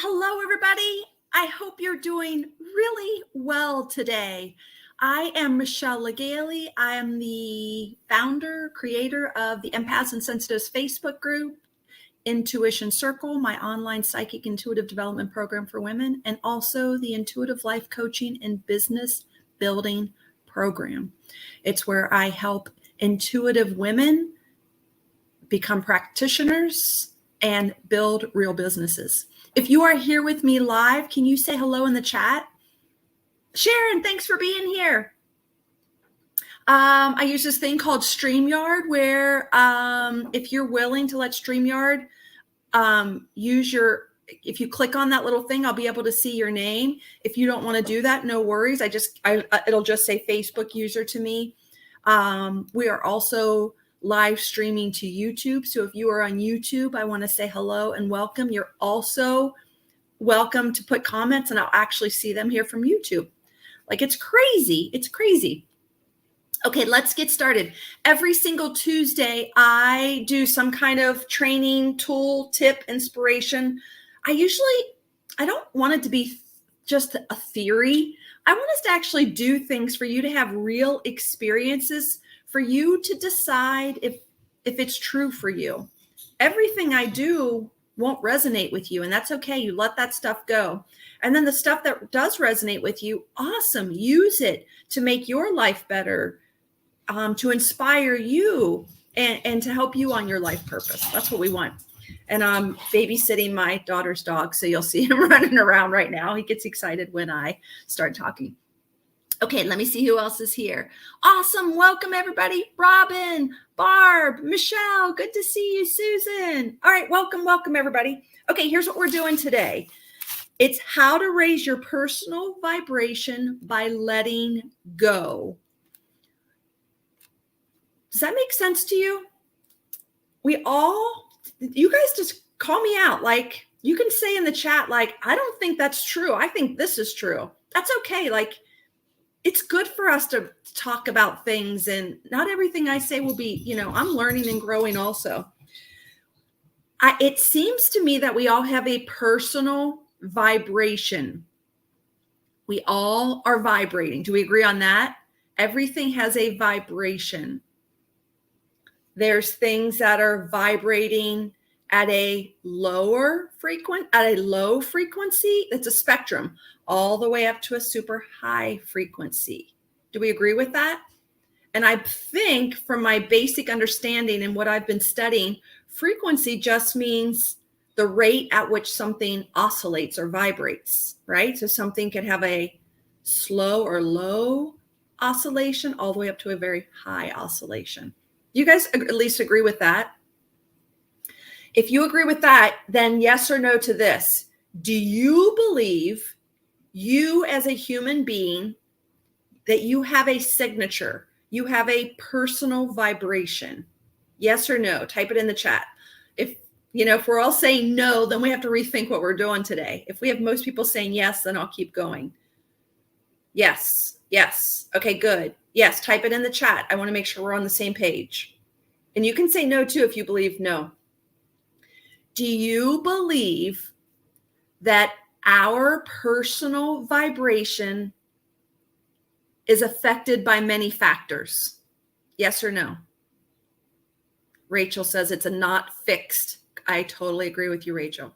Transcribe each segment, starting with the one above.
Hello, everybody. I hope you're doing really well today. I am Michelle Legaly. I am the founder, creator of the Empaths and Sensitives Facebook group, Intuition Circle, my online psychic intuitive development program for women, and also the Intuitive Life Coaching and Business Building program. It's where I help intuitive women become practitioners and build real businesses. If you are here with me live, can you say hello in the chat? Sharon, thanks for being here. I use this thing called StreamYard where if you're willing to let StreamYard if you click on that little thing, I'll be able to see your name. If you don't want to do that, no worries. It'll just say Facebook user to me. We are also live streaming to YouTube. So if you are on YouTube, I want to say hello and welcome. You're also welcome to put comments and I'll actually see them here from YouTube. Like it's crazy. It's crazy. Okay, let's get started. Every single Tuesday, I do some kind of training, tool, tip, inspiration. I don't want it to be just a theory. I want us to actually do things for you to have real experiences, for you to decide if it's true for you. Everything I do won't resonate with you, and that's okay. You let that stuff go. And then the stuff that does resonate with you, awesome. Use it to make your life better, to inspire you and to help you on your life purpose. That's what we want. And I'm babysitting my daughter's dog, so you'll see him running around right now. He gets excited when I start talking. Okay, let me see who else is here. Awesome. Welcome, everybody. Robin, Barb, Michelle. Good to see you, Susan. All right, welcome, everybody. Okay, here's what we're doing today. It's how to raise your personal vibration by letting go. Does that make sense to you? You guys just call me out. Like, you can say in the chat, like, I don't think that's true. I think this is true. That's okay. Like, it's good for us to talk about things, and not everything I say will be, I'm learning and growing also. It seems to me that we all have a personal vibration. We all are vibrating. Do we agree on that? Everything has a vibration. There's things that are vibrating at a low frequency. It's a spectrum all the way up to a super high frequency. Do we agree with that? And I think from my basic understanding and what I've been studying, frequency just means the rate at which something oscillates or vibrates, right? So something could have a slow or low oscillation all the way up to a very high oscillation. You guys at least agree with that? If you agree with that, then yes or no to this. Do you believe, you as a human being, that you have a signature? You have a personal vibration? Yes or no? Type it in the chat. If we're all saying no, then we have to rethink what we're doing today. If we have most people saying yes, then I'll keep going. Yes. Okay, good. Yes, type it in the chat. I want to make sure we're on the same page. And you can say no too if you believe no. Do you believe that our personal vibration is affected by many factors? Yes or no? Rachel says it's not fixed. I totally agree with you, Rachel.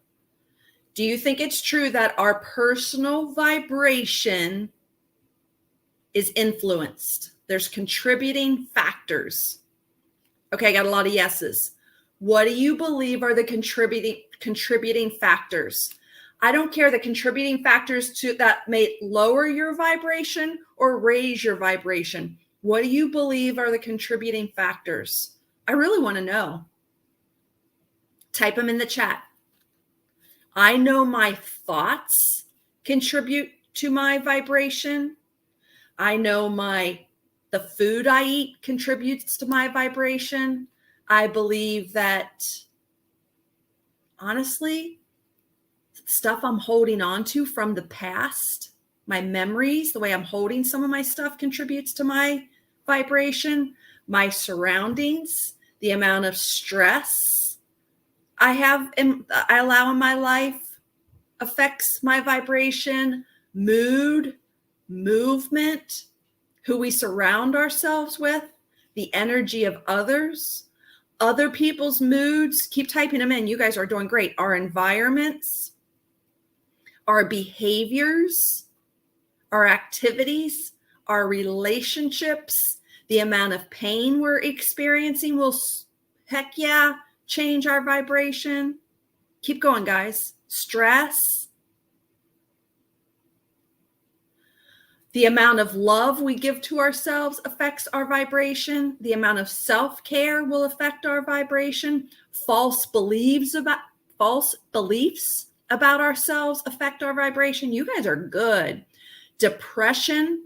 Do you think it's true that our personal vibration is influenced? There's contributing factors. Okay, I got a lot of yeses. What do you believe are the contributing factors? I don't care the contributing factors that may lower your vibration or raise your vibration. What do you believe are the contributing factors? I really want to know. Type them in the chat. I know my thoughts contribute to my vibration. I know the food I eat contributes to my vibration. I believe that, honestly, stuff I'm holding on to from the past, my memories, the way I'm holding some of my stuff contributes to my vibration. My surroundings, the amount of stress I allow in my life affects my vibration, mood, movement, who we surround ourselves with, the energy of others, other people's moods. Keep typing them in. You guys are doing great. Our environments, our behaviors, our activities, our relationships, the amount of pain we're experiencing will, heck yeah, change our vibration. Keep going, guys. Stress, the amount of love we give to ourselves affects our vibration. The amount of self-care will affect our vibration. False beliefs about ourselves affect our vibration. You guys are good. Depression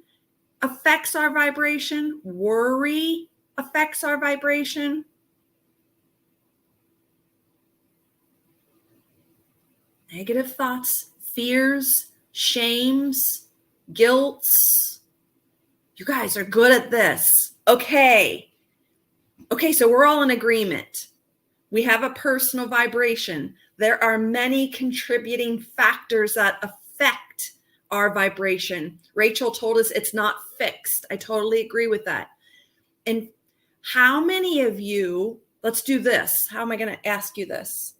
affects our vibration. Worry affects our vibration. Negative thoughts, fears, shames, guilts. You guys are good at this. Okay, so we're all in agreement. We have a personal vibration. There are many contributing factors that affect our vibration. Rachel told us it's not fixed. I totally agree with that. And how many of you, let's do this. How am I going to ask you this?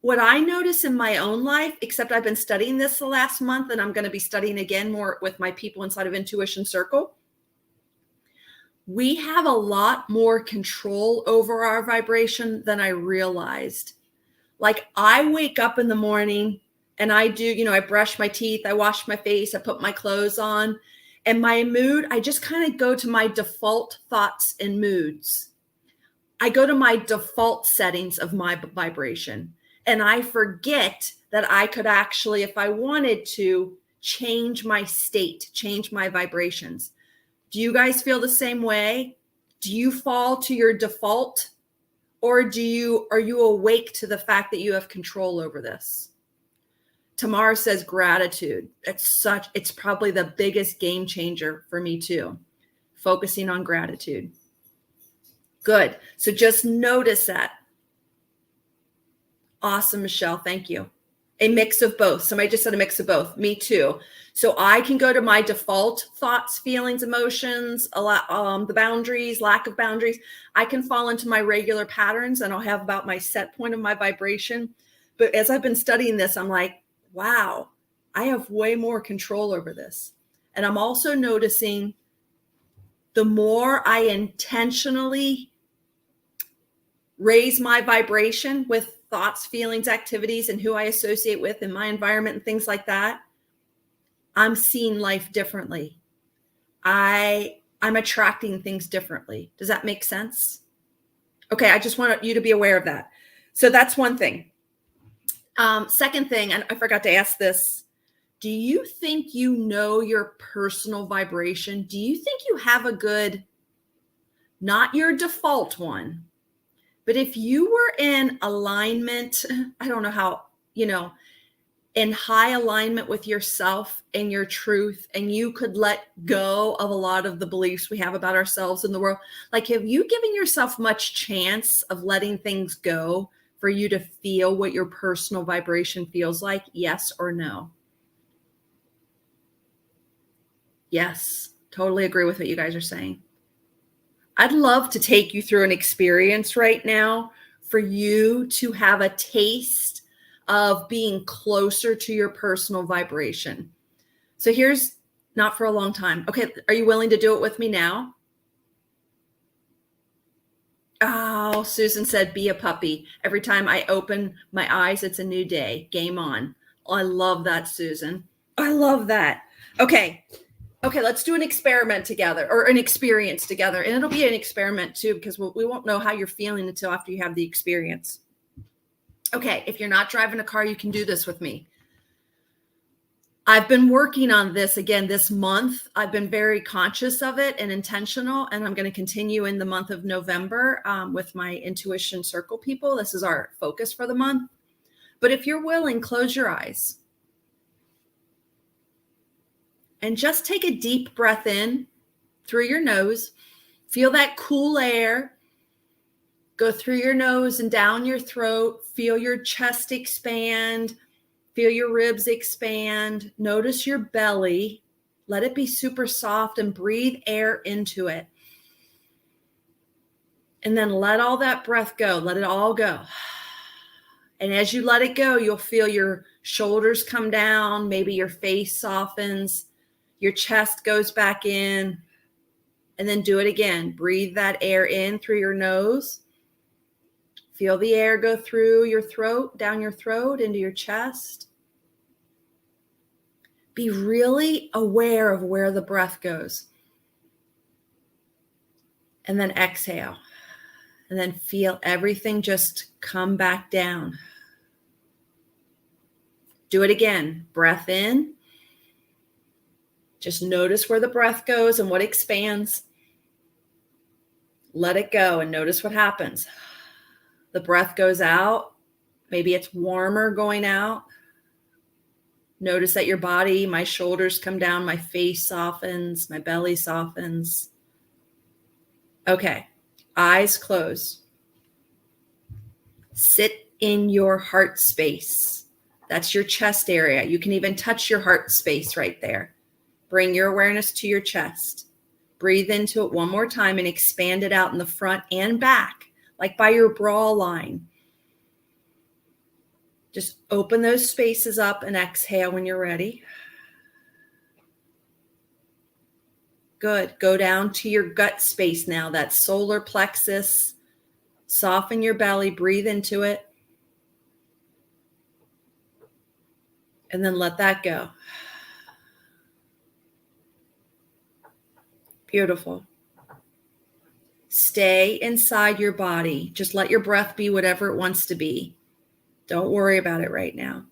What I notice in my own life, except I've been studying this the last month, and I'm going to be studying again more with my people inside of Intuition Circle. We have a lot more control over our vibration than I realized. Like, I wake up in the morning and I do, I brush my teeth, I wash my face, I put my clothes on, and my mood, I just kind of go to my default thoughts and moods. I go to my default settings of my vibration. And I forget that I could actually, if I wanted to, change my state, change my vibrations. Do you guys feel the same way? Do you fall to your default? Or are you awake to the fact that you have control over this? Tamara says gratitude. It's probably the biggest game changer for me too. Focusing on gratitude. Good. So just notice that. Awesome, Michelle. Thank you. A mix of both. Somebody just said a mix of both. Me too. So I can go to my default thoughts, feelings, emotions, the boundaries, lack of boundaries. I can fall into my regular patterns and I'll have about my set point of my vibration. But as I've been studying this, I'm like, wow, I have way more control over this. And I'm also noticing the more I intentionally raise my vibration with thoughts, feelings, activities, and who I associate with in my environment and things like that, I'm seeing life differently. I'm attracting things differently. Does that make sense? Okay, I just want you to be aware of that. So that's one thing. Second thing, and I forgot to ask this, do you think you know your personal vibration? Do you think you have a good, not your default one, but if you were in alignment, I don't know how, in high alignment with yourself and your truth, and you could let go of a lot of the beliefs we have about ourselves in the world, like, have you given yourself much chance of letting things go for you to feel what your personal vibration feels like? Yes or no? Yes, totally agree with what you guys are saying. I'd love to take you through an experience right now for you to have a taste of being closer to your personal vibration. So here's, not for a long time. Okay, are you willing to do it with me now? Oh, Susan said, be a puppy. Every time I open my eyes, it's a new day. Game on. Oh, I love that, Susan. I love that. Okay, let's do an experiment together, or an experience together. And it'll be an experiment too, because we won't know how you're feeling until after you have the experience. Okay, if you're not driving a car, you can do this with me. I've been working on this again this month. I've been very conscious of it and intentional, and I'm going to continue in the month of November with my Intuition Circle people. This is our focus for the month. But if you're willing, close your eyes. And just take a deep breath in through your nose. Feel that cool air go through your nose and down your throat. Feel your chest expand. Feel your ribs expand. Notice your belly. Let it be super soft and breathe air into it. And then let all that breath go. Let it all go. And as you let it go, you'll feel your shoulders come down. Maybe your face softens. Your chest goes back in. And then do it again. Breathe that air in through your nose. Feel the air go through your throat, down your throat, into your chest. Be really aware of where the breath goes. And then exhale. And then feel everything just come back down. Do it again. Breath in. Just notice where the breath goes and what expands. Let it go and notice what happens. The breath goes out. Maybe it's warmer going out. Notice that your body, my shoulders come down, my face softens, my belly softens. Okay, eyes closed. Sit in your heart space. That's your chest area. You can even touch your heart space right there. Bring your awareness to your chest. Breathe into it one more time and expand it out in the front and back, like by your bra line. Just open those spaces up and exhale when you're ready. Good. Go down to your gut space now, that solar plexus. Soften your belly, breathe into it. And then let that go. Beautiful. Stay inside your body. Just let your breath be whatever it wants to be. Don't worry about it right now.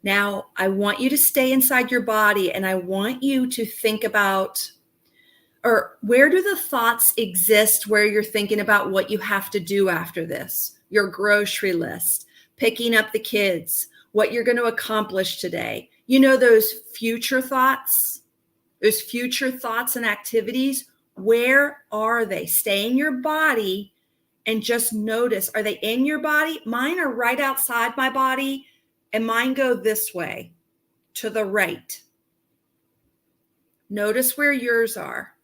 Now, I want you to stay inside your body, and I want you to think about, or where do the thoughts exist where you're thinking about what you have to do after this? Your grocery list, picking up the kids, what you're going to accomplish today. You know, those future thoughts and activities, where are they? Stay in your body and just notice, are they in your body? Mine are right outside my body, and mine go this way, to the right. Notice where yours are,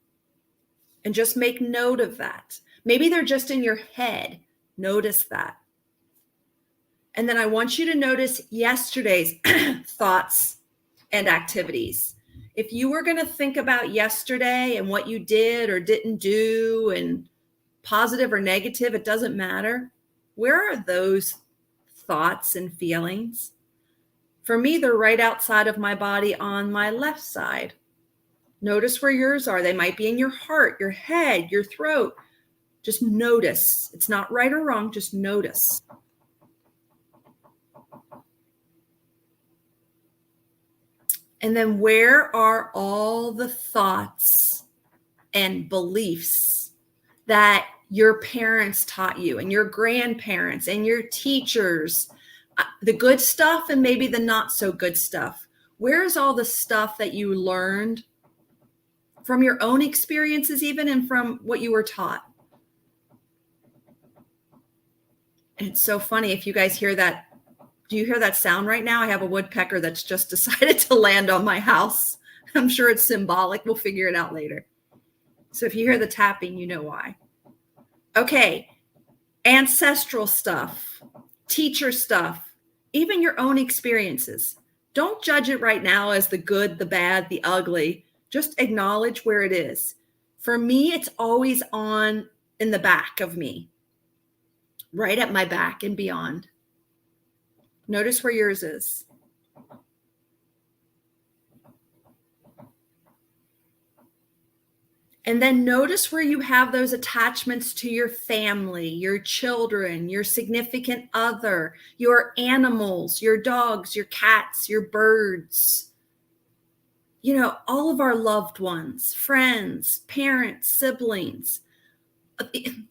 and just make note of that. Maybe they're just in your head. Notice that. And then I want you to notice yesterday's thoughts and activities. If you were going to think about yesterday and what you did or didn't do, and positive or negative, it doesn't matter. Where are those thoughts and feelings? For me, they're right outside of my body on my left side. Notice where yours are. They might be in your heart, your head, your throat. Just notice. It's not right or wrong. Just notice. And then where are all the thoughts and beliefs that your parents taught you, and your grandparents and your teachers, the good stuff and maybe the not so good stuff? Where's all the stuff that you learned from your own experiences even, and from what you were taught? And it's so funny, if you guys hear that. Do you hear that sound right now? I have a woodpecker that's just decided to land on my house. I'm sure it's symbolic. We'll figure it out later. So if you hear the tapping, you know why. Okay, ancestral stuff, teacher stuff, even your own experiences. Don't judge it right now as the good, the bad, the ugly. Just acknowledge where it is. For me, it's always on in the back of me, right at my back and beyond. Notice where yours is. And then notice where you have those attachments to your family, your children, your significant other, your animals, your dogs, your cats, your birds. You know, all of our loved ones, friends, parents, siblings.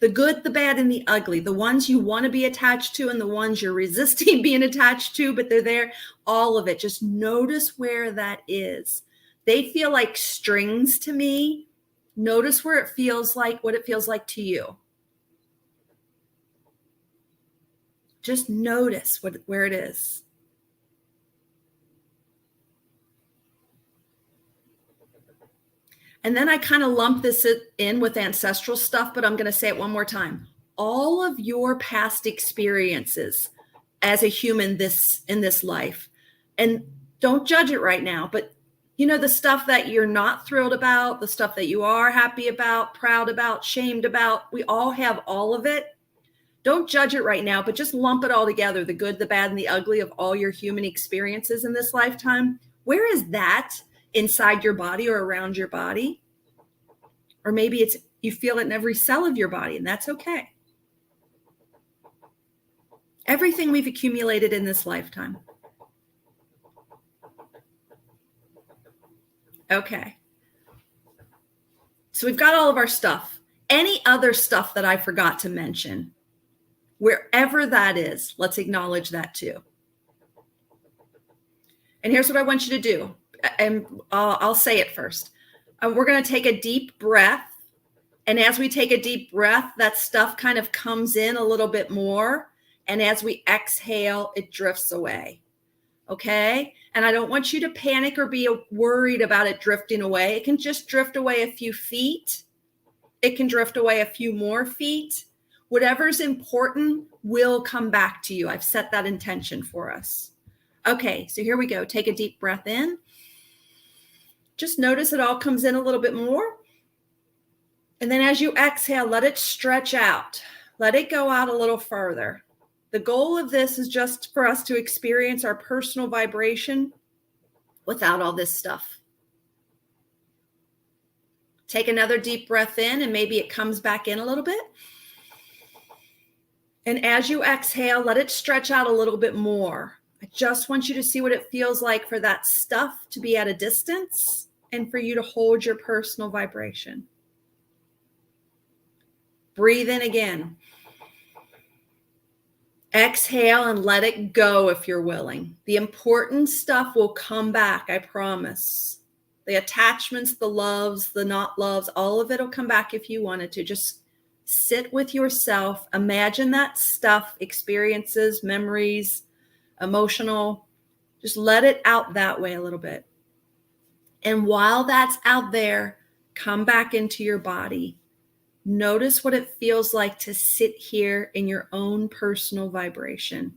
The good, the bad, and the ugly, the ones you want to be attached to and the ones you're resisting being attached to, but they're there, all of it. Just notice where that is. They feel like strings to me. Notice where it feels like, what it feels like to you. Just notice where it is. And then I kind of lump this in with ancestral stuff, but I'm going to say it one more time. All of your past experiences as a human in this life, and don't judge it right now, but you know, the stuff that you're not thrilled about, the stuff that you are happy about, proud about, shamed about, we all have all of it. Don't judge it right now, but just lump it all together, the good, the bad, and the ugly of all your human experiences in this lifetime. Where is that inside your body or around your body? Or maybe it's you feel it in every cell of your body, and that's okay. Everything we've accumulated in this lifetime. Okay. So we've got all of our stuff. Any other stuff that I forgot to mention, wherever that is, let's acknowledge that too. And here's what I want you to do. And I'll say it first. We're going to take a deep breath. And as we take a deep breath, that stuff kind of comes in a little bit more. And as we exhale, it drifts away. Okay? And I don't want you to panic or be worried about it drifting away. It can just drift away a few feet. It can drift away a few more feet. Whatever's important will come back to you. I've set that intention for us. Okay, so here we go. Take a deep breath in. Just notice it all comes in a little bit more. And then as you exhale, let it stretch out. Let it go out a little further. The goal of this is just for us to experience our personal vibration without all this stuff. Take another deep breath in, and maybe it comes back in a little bit. And as you exhale, let it stretch out a little bit more. I just want you to see what it feels like for that stuff to be at a distance and for you to hold your personal vibration. Breathe in again. Exhale and let it go if you're willing. The important stuff will come back, I promise. The attachments, the loves, the not loves, all of it will come back if you wanted to. Just sit with yourself. Imagine that stuff, experiences, memories, emotional. Just let it out that way a little bit. And while that's out there, come back into your body. Notice what it feels like to sit here in your own personal vibration.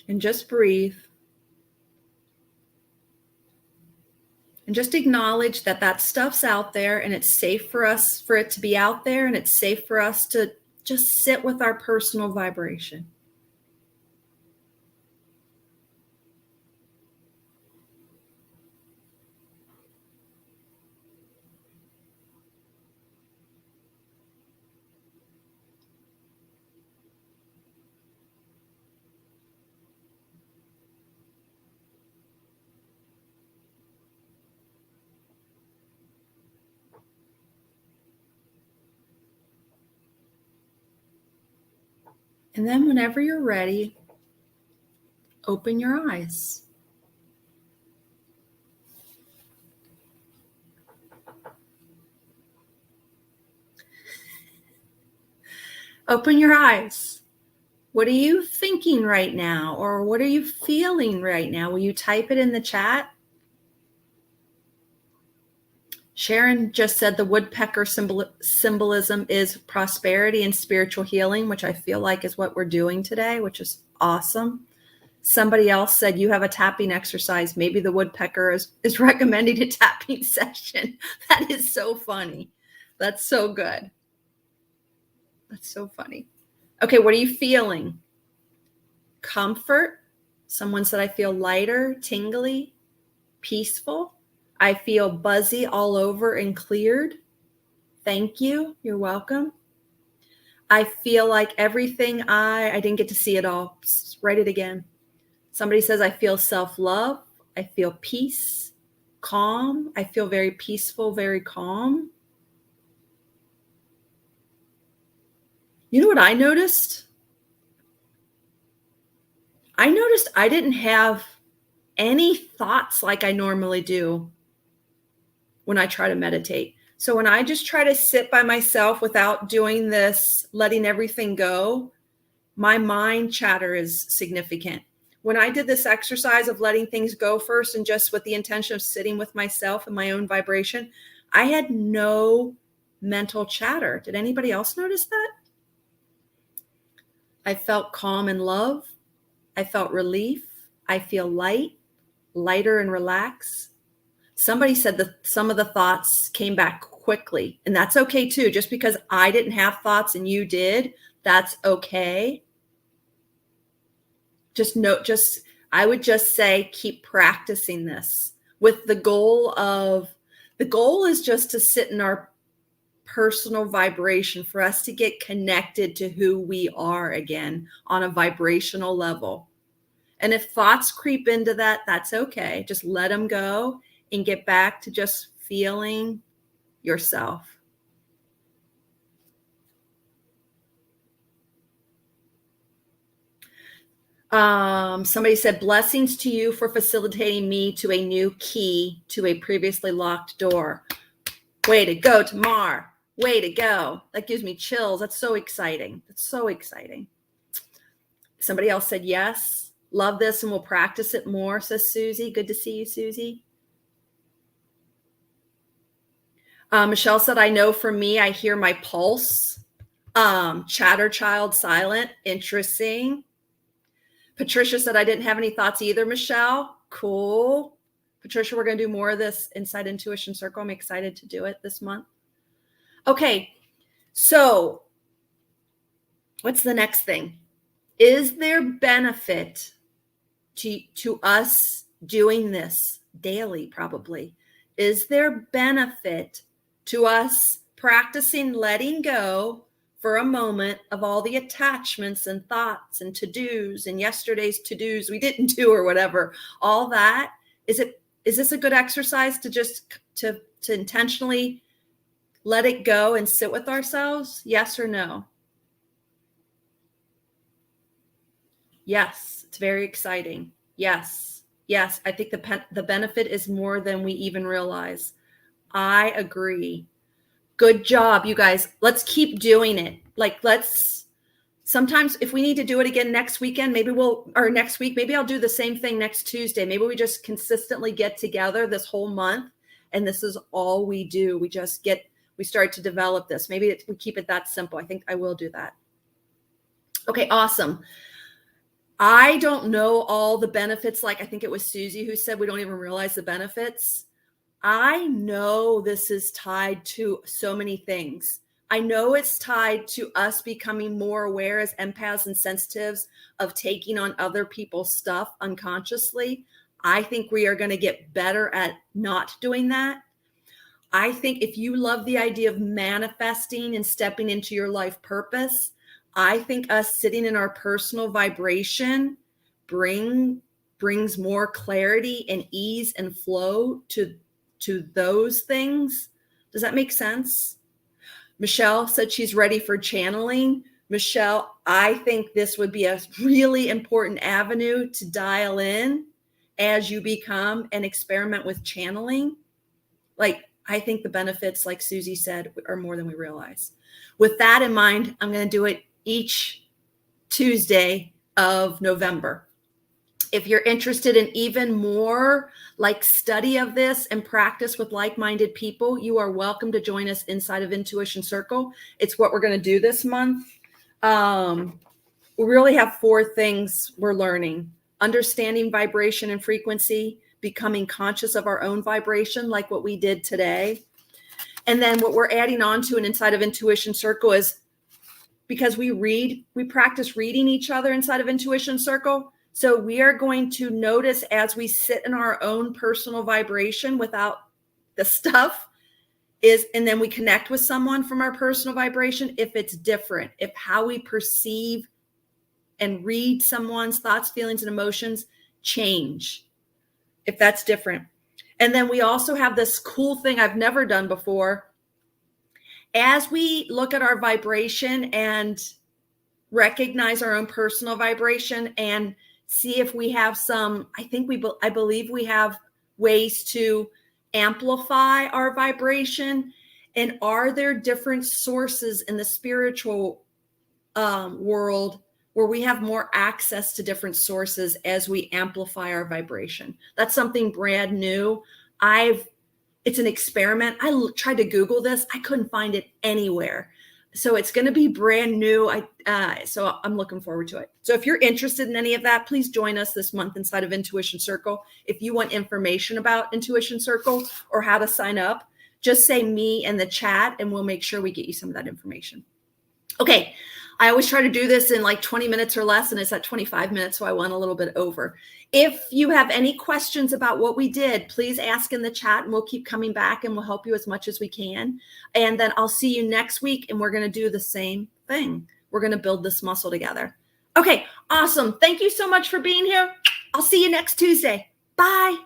And just breathe. And just acknowledge that that stuff's out there and it's safe for us, for it to be out there, and it's safe for us to just sit with our personal vibration. And then whenever you're ready, open your eyes. Open your eyes. What are you thinking right now? Or what are you feeling right now? Will you type it in the chat? Sharon just said the woodpecker symbolism is prosperity and spiritual healing, which I feel like is what we're doing today, which is awesome. Somebody else said you have a tapping exercise. Maybe the woodpecker is recommending a tapping session. That is so funny. That's so good. That's so funny. Okay, what are you feeling? Comfort. Someone said I feel lighter, tingly, peaceful. I feel buzzy all over and cleared. Thank you. You're welcome. I feel like everything I didn't get to see it all. Just write it again. Somebody says I feel self-love. I feel peace, calm. I feel very peaceful, very calm. You know what I noticed? I noticed I didn't have any thoughts like I normally do when I try to meditate. So when I just try to sit by myself without doing this, letting everything go, my mind chatter is significant. when I did this exercise of letting things go first and just with the intention of sitting with myself and my own vibration, I had no mental chatter. Did anybody else notice that? I felt calm and love. I felt relief. I feel lighter and relaxed. Somebody said that some of the thoughts came back quickly, and that's okay too. Just because I didn't have thoughts and you did, that's okay. I would just say, keep practicing this with the goal is just to sit in our personal vibration, for us to get connected to who we are again on a vibrational level. And if thoughts creep into that, that's okay. Just let them go and get back to just feeling yourself. Somebody said, blessings to you for facilitating me to a new key to a previously locked door. Way to go, Tamar. Way to go. That gives me chills. That's so exciting. That's so exciting. Somebody else said, yes, love this and we'll practice it more, says Susie. Good to see you, Susie. Michelle said, I know for me, I hear my pulse. Chatter child silent. Interesting. Patricia said, I didn't have any thoughts either, Michelle. Cool. Patricia, we're going to do more of this Inside Intuition Circle. I'm excited to do it this month. Okay, so what's the next thing? Is there benefit to us doing this daily, probably? Is there benefit to us practicing letting go for a moment of all the attachments and thoughts and to-dos and yesterday's to-dos we didn't do or whatever, all that? Is this a good exercise to just to intentionally let it go and sit with ourselves? Yes or no? Yes, it's very exciting. Yes. I think the benefit is more than we even realize. I agree. Good job, you guys. Let's keep doing it. Sometimes if we need to do it again next weekend, maybe I'll do the same thing next Tuesday. Maybe we just consistently get together this whole month and this is all we do. We start to develop this. Maybe we keep it that simple. I think I will do that. Okay, awesome. I don't know all the benefits. Like I think it was Susie who said we don't even realize the benefits. I know this is tied to so many things. I know it's tied to us becoming more aware as empaths and sensitives of taking on other people's stuff unconsciously. I think we are going to get better at not doing that. I think if you love the idea of manifesting and stepping into your life purpose, I think us sitting in our personal vibration brings more clarity and ease and flow to those things. Does that make sense? Michelle said she's ready for channeling. Michelle, I think this would be a really important avenue to dial in as you become and experiment with channeling. I think the benefits, like Susie said, are more than we realize. With that in mind, I'm going to do it each Tuesday of November. If you're interested in even more study of this and practice with like-minded people, you are welcome to join us inside of Intuition Circle. It's what we're going to do this month. We really have 4 things we're learning: understanding vibration and frequency, becoming conscious of our own vibration, like what we did today. And then what we're adding on to an Inside of Intuition Circle is, because we practice reading each other inside of Intuition Circle. So we are going to notice as we sit in our own personal vibration without the stuff and then we connect with someone from our personal vibration, if it's different, if how we perceive and read someone's thoughts, feelings, and emotions change, if that's different. And then we also have this cool thing I've never done before. As we look at our vibration and recognize our own personal vibration and see if we have I believe we have ways to amplify our vibration. And are there different sources in the spiritual world where we have more access to different sources as we amplify our vibration. That's something brand new. It's an experiment. I tried to Google this. I couldn't find it anywhere. So it's going to be brand new. So I'm looking forward to it. So if you're interested in any of that, please join us this month inside of Intuition Circle. If you want information about Intuition Circle or how to sign up, just say me in the chat and we'll make sure we get you some of that information. Okay. I always try to do this in like 20 minutes or less, and it's at 25 minutes, so I went a little bit over. If you have any questions about what we did, please ask in the chat, and we'll keep coming back, and we'll help you as much as we can. And then I'll see you next week, and we're going to do the same thing. We're going to build this muscle together. Okay, awesome. Thank you so much for being here. I'll see you next Tuesday. Bye.